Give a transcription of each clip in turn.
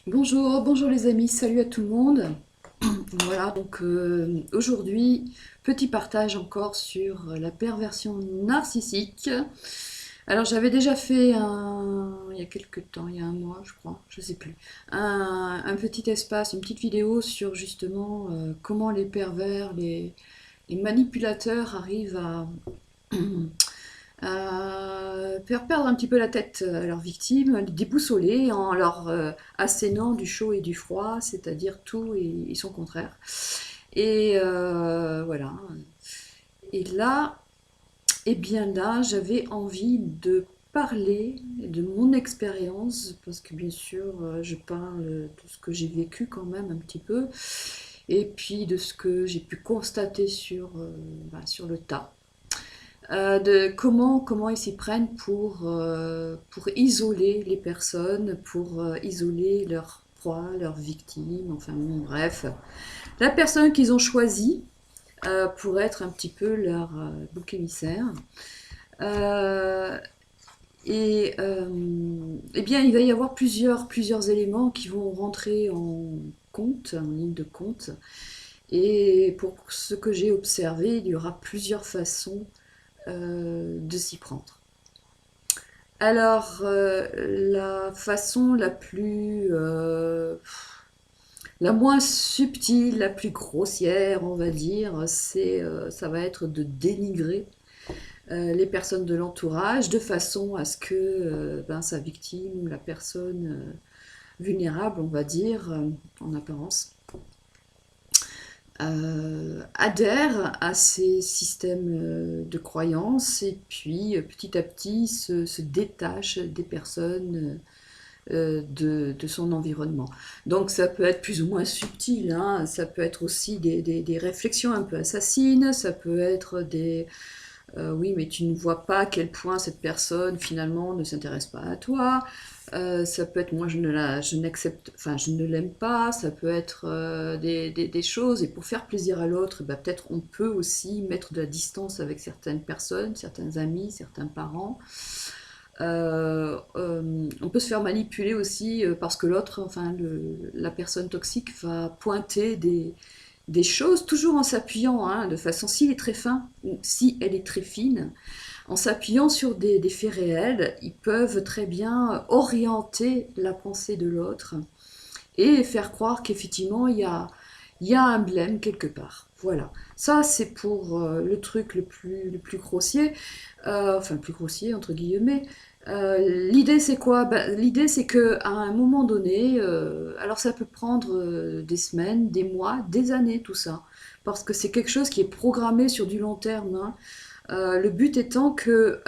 Bonjour les amis, salut à tout le monde. Voilà, donc aujourd'hui, petit partage encore sur la perversion narcissique. Alors j'avais déjà fait il y a quelques temps, il y a un mois je crois, je sais plus, un petit espace, une petite vidéo sur justement comment les pervers, les manipulateurs arrivent à faire perdre un petit peu la tête à leurs victimes, les déboussoler en leur assénant du chaud et du froid, c'est-à-dire tout et son contraire. Et voilà. Et là, eh bien là, j'avais envie de parler de mon expérience, parce que bien sûr, je parle de ce que j'ai vécu quand même un petit peu, et puis de ce que j'ai pu constater sur le tas. De comment ils s'y prennent pour isoler les personnes, pour isoler leurs proies, leurs victimes, enfin bon, bref. La personne qu'ils ont choisie pour être un petit peu leur bouc émissaire. Euh, eh bien, il va y avoir plusieurs éléments qui vont rentrer en compte, en ligne de compte. Et pour ce que j'ai observé, il y aura plusieurs façons de s'y prendre. Alors, la façon la moins subtile, la plus grossière, on va dire, ça va être de dénigrer les personnes de l'entourage de façon à ce que sa victime ou la personne vulnérable, on va dire, en apparence, adhère à ces systèmes de croyances et puis petit à petit se détache des personnes de son environnement. Donc ça peut être plus ou moins subtil, hein. Ça peut être aussi des réflexions un peu assassines, ça peut être oui, mais tu ne vois pas à quel point cette personne finalement ne s'intéresse pas à toi. Ça peut être moi je n'accepte, enfin je ne l'aime pas. Ça peut être des choses. Et pour faire plaisir à l'autre, bah, peut-être on peut aussi mettre de la distance avec certaines personnes, certains amis, certains parents. On peut se faire manipuler aussi parce que l'autre, enfin la personne toxique va pointer des choses, toujours en s'appuyant, hein, de façon, s'il est très fin ou si elle est très fine, en s'appuyant sur des faits réels, ils peuvent très bien orienter la pensée de l'autre et faire croire qu'effectivement il y a un blême quelque part. Voilà. Ça, c'est pour le truc le plus grossier, enfin le plus grossier entre guillemets. L'idée c'est quoi? L'idée c'est que à un moment donné, alors ça peut prendre des semaines, des mois, des années tout ça, parce que c'est quelque chose qui est programmé sur du long terme, hein. Le but étant que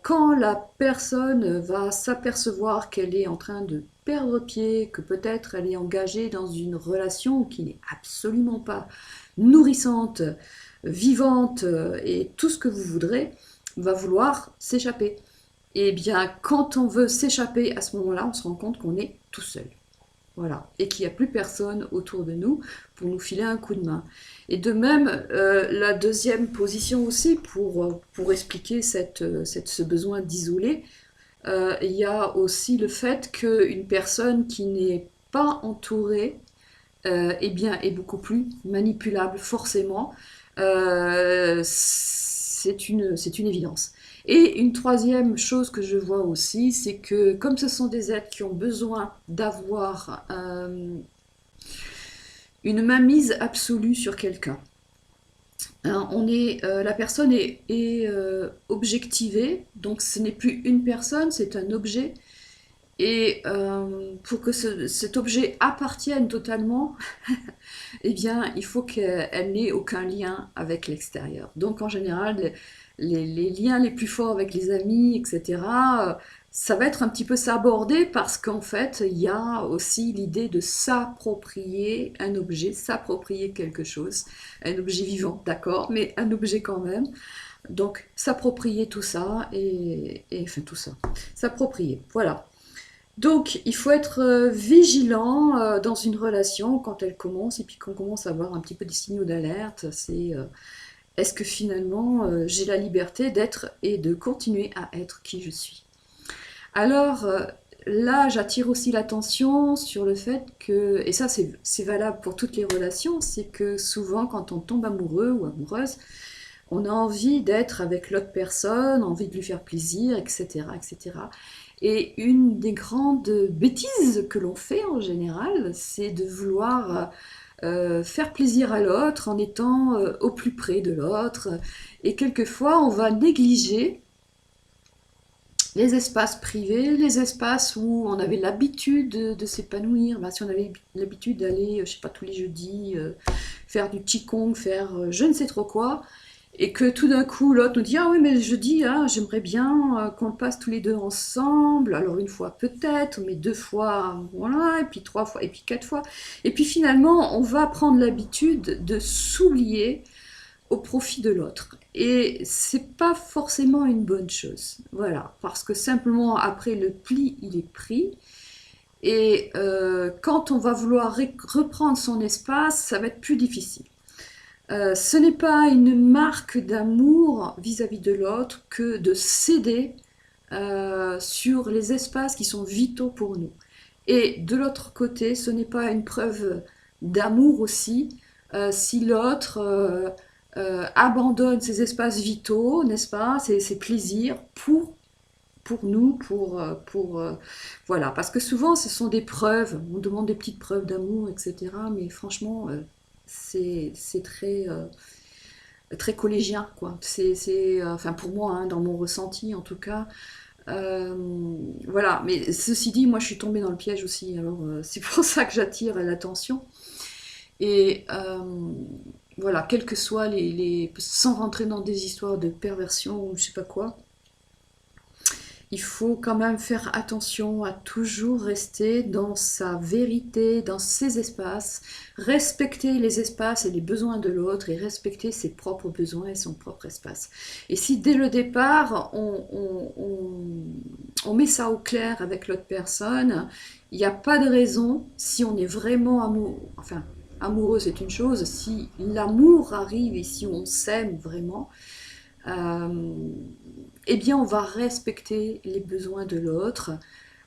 quand la personne va s'apercevoir qu'elle est en train de perdre pied, que peut-être elle est engagée dans une relation qui n'est absolument pas nourrissante, vivante et tout ce que vous voudrez, va vouloir s'échapper. Et bien, quand on veut s'échapper à ce moment-là, on se rend compte qu'on est tout seul. Voilà. Et qu'il n'y a plus personne autour de nous pour nous filer un coup de main. Et de même, la deuxième position aussi, pour expliquer ce besoin d'isoler, il y a aussi le fait qu'une personne qui n'est pas entourée eh bien, est beaucoup plus manipulable, forcément. C'est une évidence. Et une troisième chose que je vois aussi, c'est que comme ce sont des êtres qui ont besoin d'avoir une mainmise absolue sur quelqu'un, hein, la personne est objectivée, donc ce n'est plus une personne, c'est un objet. Et pour que cet objet appartienne totalement, eh bien, il faut qu'elle n'ait aucun lien avec l'extérieur. Donc, en général, les liens les plus forts avec les amis, etc., ça va être un petit peu sabordé parce qu'en fait, il y a aussi l'idée de s'approprier un objet, s'approprier quelque chose, un objet vivant, d'accord, mais un objet quand même. Donc, s'approprier tout ça et enfin tout ça. S'approprier, voilà. Donc, il faut être vigilant dans une relation quand elle commence et puis qu'on commence à avoir un petit peu des signaux d'alerte. C'est est-ce que finalement j'ai la liberté d'être et de continuer à être qui je suis. Alors, là, j'attire aussi l'attention sur le fait que, et ça c'est valable pour toutes les relations, c'est que souvent quand on tombe amoureux ou amoureuse, on a envie d'être avec l'autre personne, envie de lui faire plaisir, etc., etc. Et une des grandes bêtises que l'on fait en général, c'est de vouloir faire plaisir à l'autre en étant au plus près de l'autre. Et quelquefois, on va négliger les espaces privés, les espaces où on avait l'habitude de s'épanouir. Ben, si on avait l'habitude d'aller, je sais pas, tous les jeudis, faire du qigong, faire je ne sais trop quoi, et que tout d'un coup l'autre nous dit ah oui mais jeudi hein, j'aimerais bien qu'on le passe tous les deux ensemble, alors une fois peut-être, mais deux fois voilà, et puis trois fois, et puis quatre fois, et puis finalement on va prendre l'habitude de s'oublier au profit de l'autre. Et c'est pas forcément une bonne chose. Voilà. Parce que simplement après le pli, il est pris. Et quand on va vouloir reprendre son espace, ça va être plus difficile. Ce n'est pas une marque d'amour vis-à-vis de l'autre que de céder sur les espaces qui sont vitaux pour nous. Et de l'autre côté, ce n'est pas une preuve d'amour aussi si l'autre abandonne ses espaces vitaux, n'est-ce pas, ses plaisirs pour nous, voilà. Parce que souvent, ce sont des preuves, on demande des petites preuves d'amour, etc. Mais franchement, c'est très collégien, quoi. Enfin, pour moi, hein, dans mon ressenti en tout cas. Euh, voilà, mais ceci dit, moi je suis tombée dans le piège aussi, alors c'est pour ça que j'attire l'attention. Et voilà, quels que soient sans rentrer dans des histoires de perversion ou je sais pas quoi, il faut quand même faire attention à toujours rester dans sa vérité, dans ses espaces, respecter les espaces et les besoins de l'autre et respecter ses propres besoins et son propre espace. Et si dès le départ, on met ça au clair avec l'autre personne, il n'y a pas de raison, si on est vraiment amoureux, enfin, amoureux c'est une chose, si l'amour arrive et si on s'aime vraiment, euh, eh bien, on va respecter les besoins de l'autre.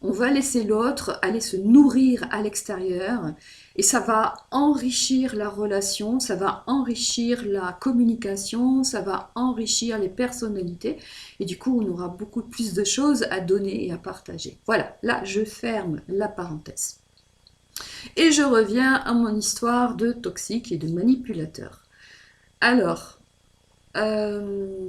On va laisser l'autre aller se nourrir à l'extérieur et ça va enrichir la relation, ça va enrichir la communication, ça va enrichir les personnalités et du coup on aura beaucoup plus de choses à donner et à partager. Voilà, là je ferme la parenthèse. Et je reviens à mon histoire de toxique et de manipulateur. Alors, euh,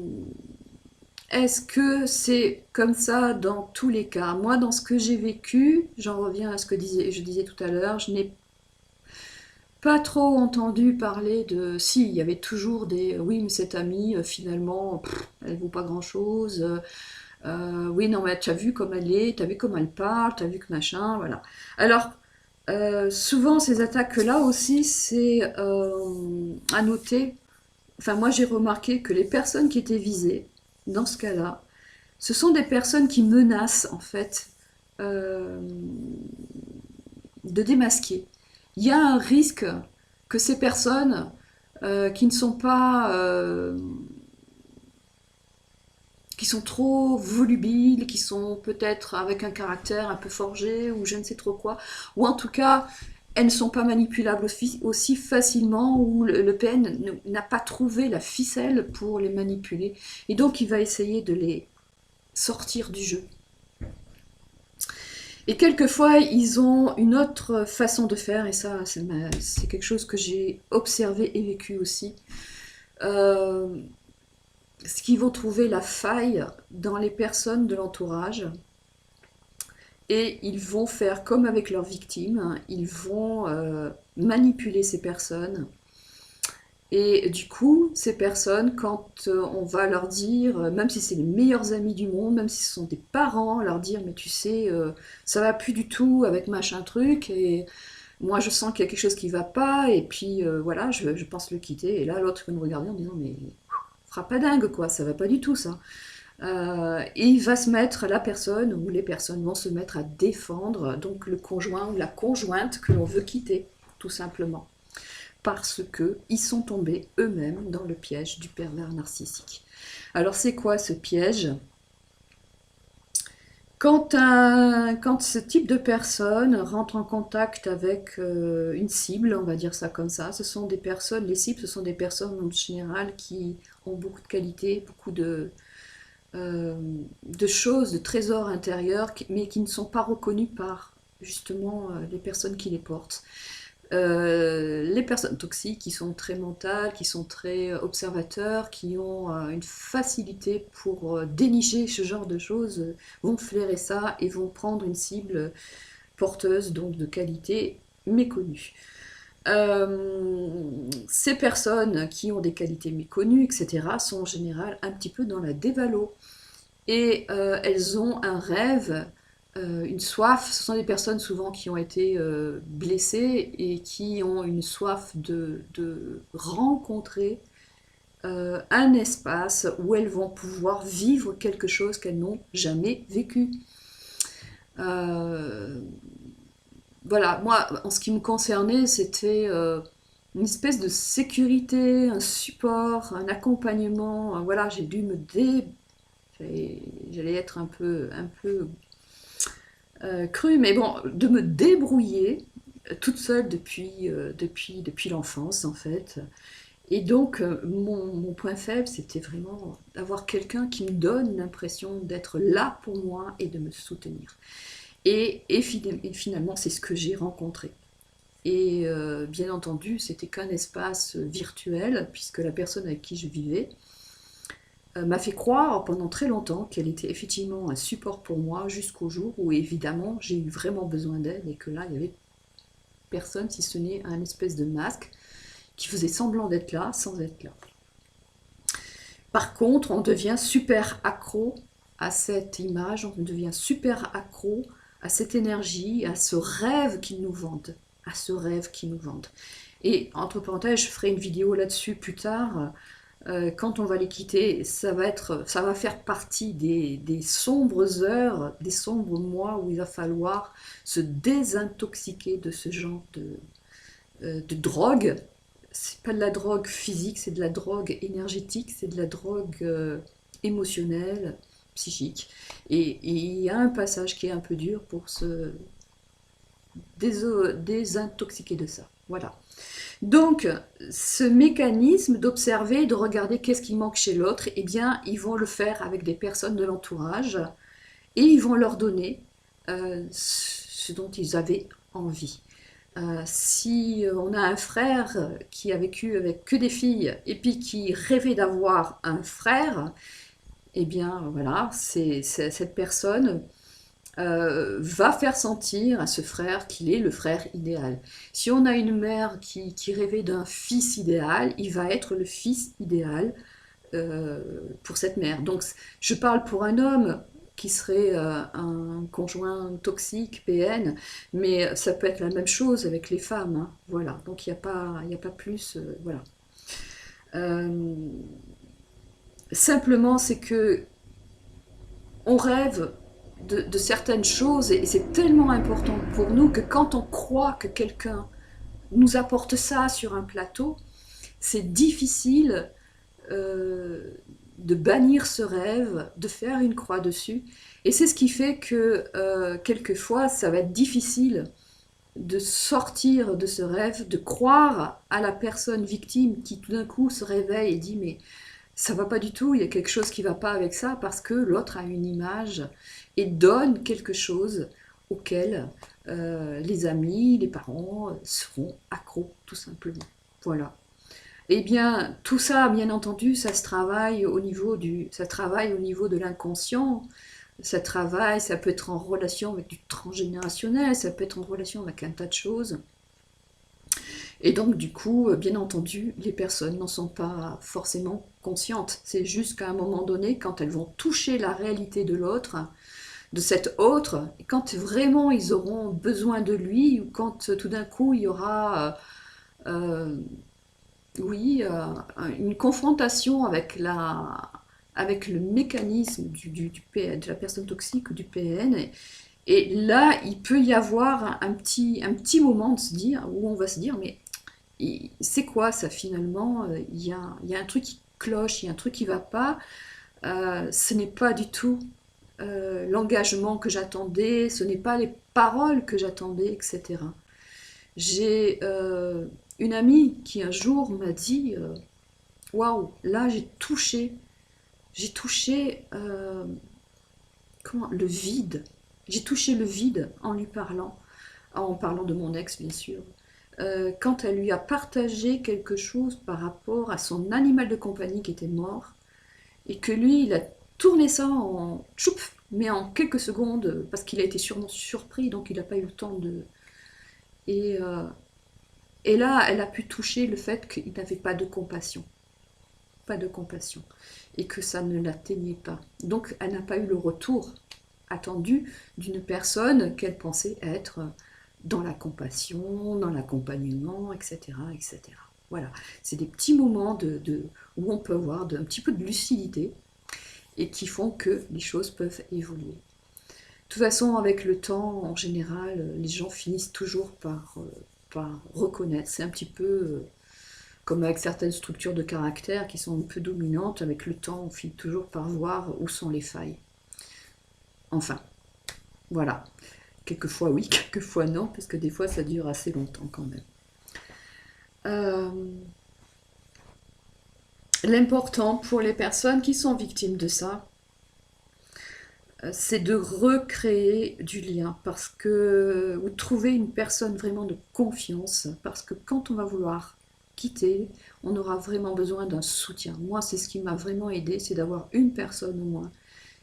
est-ce que c'est comme ça dans tous les cas? Moi, dans ce que j'ai vécu, j'en reviens à ce que je disais tout à l'heure, je n'ai pas trop entendu parler de... Si, il y avait toujours des... Oui, mais cette amie, finalement, elle vaut pas grand-chose. Oui, non, mais tu as vu comme elle est, tu as vu comme elle parle, tu as vu que machin, voilà. Alors, souvent, ces attaques-là aussi, c'est à noter. Enfin, moi, j'ai remarqué que les personnes qui étaient visées, dans ce cas-là, ce sont des personnes qui menacent, en fait, euh, de démasquer. Il y a un risque que ces personnes qui ne sont pas... qui sont trop volubiles, qui sont peut-être avec un caractère un peu forgé ou je ne sais trop quoi, ou en tout cas elles ne sont pas manipulables aussi facilement, ou le PN n'a pas trouvé la ficelle pour les manipuler, et donc il va essayer de les sortir du jeu. Et quelquefois, ils ont une autre façon de faire, et ça, c'est quelque chose que j'ai observé et vécu aussi. Euh, Ce qu'ils vont trouver la faille dans les personnes de l'entourage, et ils vont faire comme avec leurs victimes, ils vont manipuler ces personnes. Et du coup, ces personnes, quand on va leur dire, même si c'est les meilleurs amis du monde, même si ce sont des parents, leur dire, mais tu sais, ça va plus du tout avec machin truc, et moi je sens qu'il y a quelque chose qui va pas, et puis voilà, je pense le quitter. Et là, l'autre va nous regarder en disant, mais fera pas dingue, quoi, ça va pas du tout, ça. Et il va se mettre, la personne, ou les personnes vont se mettre à défendre, donc le conjoint ou la conjointe que l'on veut quitter, tout simplement parce qu'ils sont tombés eux-mêmes dans le piège du pervers narcissique. Alors c'est quoi ce piège? Quand ce type de personne rentre en contact avec une cible, on va dire ça comme ça, ce sont des personnes, les cibles, ce sont des personnes en général qui ont beaucoup de qualités, beaucoup euh, de choses, de trésors intérieurs, mais qui ne sont pas reconnus par justement les personnes qui les portent. Les personnes toxiques qui sont très mentales, qui sont très observateurs, qui ont une facilité pour dénicher ce genre de choses, vont flairer ça et vont prendre une cible porteuse donc de qualité méconnue. Ces personnes qui ont des qualités méconnues, etc., sont en général un petit peu dans la dévalo. Et elles ont un rêve, une soif. Ce sont des personnes souvent qui ont été blessées et qui ont une soif de rencontrer un espace où elles vont pouvoir vivre quelque chose qu'elles n'ont jamais vécu. Euh, voilà, moi, en ce qui me concernait, c'était une espèce de sécurité, un support, un accompagnement. Voilà, j'ai dû me dé... J'allais être un peu crue, mais bon, de me débrouiller toute seule depuis l'enfance, en fait. Et donc, mon point faible, c'était vraiment d'avoir quelqu'un qui me donne l'impression d'être là pour moi et de me soutenir. Et finalement, c'est ce que j'ai rencontré. Et bien entendu, c'était qu'un espace virtuel, puisque la personne avec qui je vivais m'a fait croire pendant très longtemps qu'elle était effectivement un support pour moi, jusqu'au jour où évidemment j'ai eu vraiment besoin d'elle et que là, il y avait personne si ce n'est un espèce de masque qui faisait semblant d'être là sans être là. Par contre, on devient super accro à cette image, on devient super accro à cette énergie, à ce rêve qu'ils nous vendent, à ce rêve qu'ils nous vendent. Et entre parenthèses, je ferai une vidéo là-dessus plus tard. Quand on va les quitter, ça va faire partie des sombres heures, des sombres mois où il va falloir se désintoxiquer de ce genre de drogue. C'est pas de la drogue physique, c'est de la drogue énergétique, c'est de la drogue émotionnelle, psychique. Et il y a un passage qui est un peu dur pour se désintoxiquer de ça. Voilà. Donc, ce mécanisme d'observer, de regarder qu'est-ce qui manque chez l'autre, eh bien, ils vont le faire avec des personnes de l'entourage et ils vont leur donner ce dont ils avaient envie. Si on a un frère qui a vécu avec que des filles et puis qui rêvait d'avoir un frère, eh bien voilà, cette personne va faire sentir à ce frère qu'il est le frère idéal. Si on a une mère qui rêvait d'un fils idéal, il va être le fils idéal pour cette mère. Donc je parle pour un homme qui serait un conjoint toxique, PN, mais ça peut être la même chose avec les femmes. Hein. Voilà, donc il y a pas plus. Voilà. Euh, Simplement, c'est que on rêve de certaines choses et c'est tellement important pour nous que quand on croit que quelqu'un nous apporte ça sur un plateau, c'est difficile euh, de bannir ce rêve, de faire une croix dessus. Et c'est ce qui fait que quelquefois, ça va être difficile de sortir de ce rêve, de croire à la personne victime qui tout d'un coup se réveille et dit mais ça va pas du tout, il y a quelque chose qui va pas avec ça parce que l'autre a une image et donne quelque chose auquel les amis, les parents seront accros tout simplement. Voilà. Eh bien, tout ça, bien entendu, ça travaille au niveau de l'inconscient. Ça travaille, ça peut être en relation avec du transgénérationnel, ça peut être en relation avec un tas de choses. Et donc, du coup, bien entendu, les personnes n'en sont pas forcément conscientes. C'est juste qu'à un moment donné, quand elles vont toucher la réalité de l'autre, de cet autre, quand vraiment ils auront besoin de lui, ou quand tout d'un coup il y aura euh, oui, une confrontation avec le mécanisme du PN, de la personne toxique ou du PN. Et là, il peut y avoir un petit moment de se dire, où on va se dire, mais c'est quoi ça finalement? Il y a un truc qui cloche, il y a un truc qui va pas. Ce n'est pas du tout l'engagement que j'attendais, ce n'est pas les paroles que j'attendais, etc. J'ai une amie qui un jour m'a dit waouh, là j'ai touché comment, le vide. J'ai touché le vide en lui parlant, en parlant de mon ex bien sûr. Quand elle lui a partagé quelque chose par rapport à son animal de compagnie qui était mort, et que lui, il a tourné ça en choup, mais en quelques secondes, parce qu'il a été sûrement surpris, donc il n'a pas eu le temps de... Et, euh, et là, elle a pu toucher le fait qu'il n'avait pas de compassion. Pas de compassion. Et que ça ne l'atteignait pas. Donc, elle n'a pas eu le retour attendu d'une personne qu'elle pensait être dans la compassion, dans l'accompagnement, etc., etc. Voilà, c'est des petits moments où on peut avoir un petit peu de lucidité et qui font que les choses peuvent évoluer. De toute façon, avec le temps, en général, les gens finissent toujours par reconnaître. C'est un petit peu comme avec certaines structures de caractère qui sont un peu dominantes. Avec le temps, on finit toujours par voir où sont les failles. Enfin, voilà. Quelquefois oui, quelquefois non, parce que des fois ça dure assez longtemps quand même. Euh, L'important pour les personnes qui sont victimes de ça, c'est de recréer du lien, parce que vous trouvez une personne vraiment de confiance, parce que quand on va vouloir quitter, on aura vraiment besoin d'un soutien. Moi, c'est ce qui m'a vraiment aidé, c'est d'avoir une personne au moins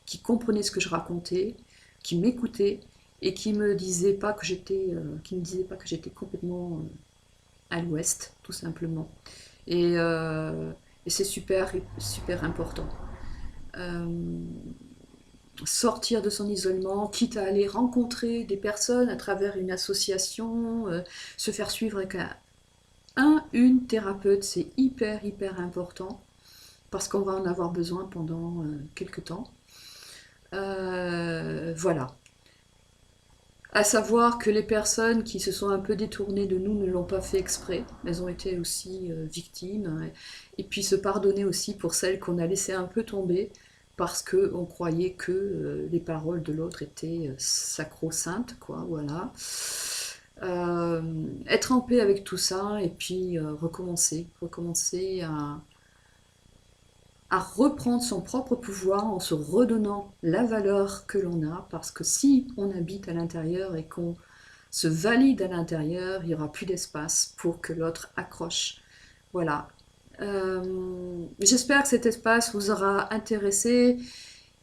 qui comprenait ce que je racontais, qui m'écoutait et qui me disait pas que qui me disait pas que j'étais complètement à l'ouest, tout simplement. Et, euh, et c'est super, super important. Euh, Sortir de son isolement, quitte à aller rencontrer des personnes à travers une association, se faire suivre avec une thérapeute, c'est hyper, hyper important parce qu'on va en avoir besoin pendant quelques temps. Voilà. À savoir que les personnes qui se sont un peu détournées de nous ne l'ont pas fait exprès, elles ont été aussi victimes, et puis se pardonner aussi pour celles qu'on a laissées un peu tomber parce qu'on croyait que les paroles de l'autre étaient sacro-saintes, quoi, voilà. Être en paix avec tout ça et puis recommencer à reprendre son propre pouvoir en se redonnant la valeur que l'on a, parce que si on habite à l'intérieur et qu'on se valide à l'intérieur, il n'y aura plus d'espace pour que l'autre accroche. Voilà. J'espère que cet espace vous aura intéressé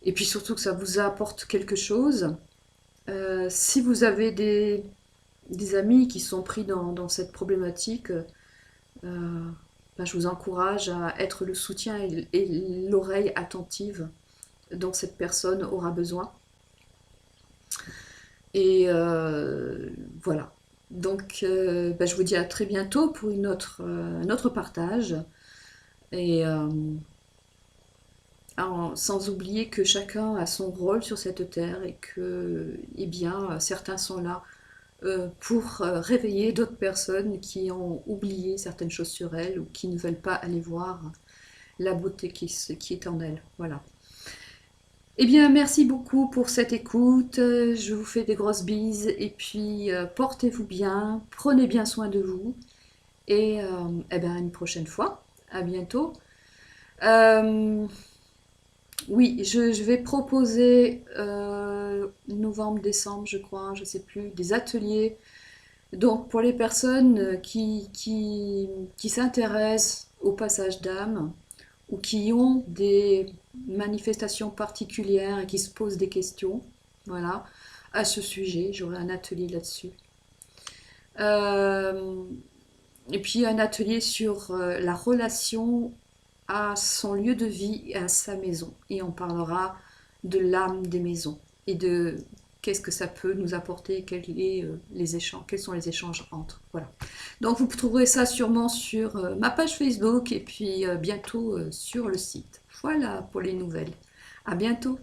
et puis surtout que ça vous apporte quelque chose. Si vous avez des amis qui sont pris dans cette problématique, ben, je vous encourage à être le soutien et l'oreille attentive dont cette personne aura besoin. Et voilà. Donc, ben, je vous dis à très bientôt pour un autre partage. Et sans oublier que chacun a son rôle sur cette terre et que, eh bien, certains sont là pour réveiller d'autres personnes qui ont oublié certaines choses sur elles ou qui ne veulent pas aller voir la beauté qui est en elles. Voilà. Eh bien, merci beaucoup pour cette écoute. Je vous fais des grosses bises et puis portez-vous bien, prenez bien soin de vous et eh ben, à une prochaine fois. À bientôt. Euh, oui, je vais proposer novembre, décembre, je crois, je ne sais plus, des ateliers. Donc, pour les personnes qui s'intéressent au passage d'âme ou qui ont des manifestations particulières et qui se posent des questions, voilà, à ce sujet, j'aurai un atelier là-dessus. Euh, et puis un atelier sur la relation à son lieu de vie et à sa maison. Et on parlera de l'âme des maisons et de qu'est-ce que ça peut nous apporter, quels sont les échanges entre. Voilà. Donc vous trouverez ça sûrement sur ma page Facebook et puis bientôt sur le site. Voilà pour les nouvelles. À bientôt.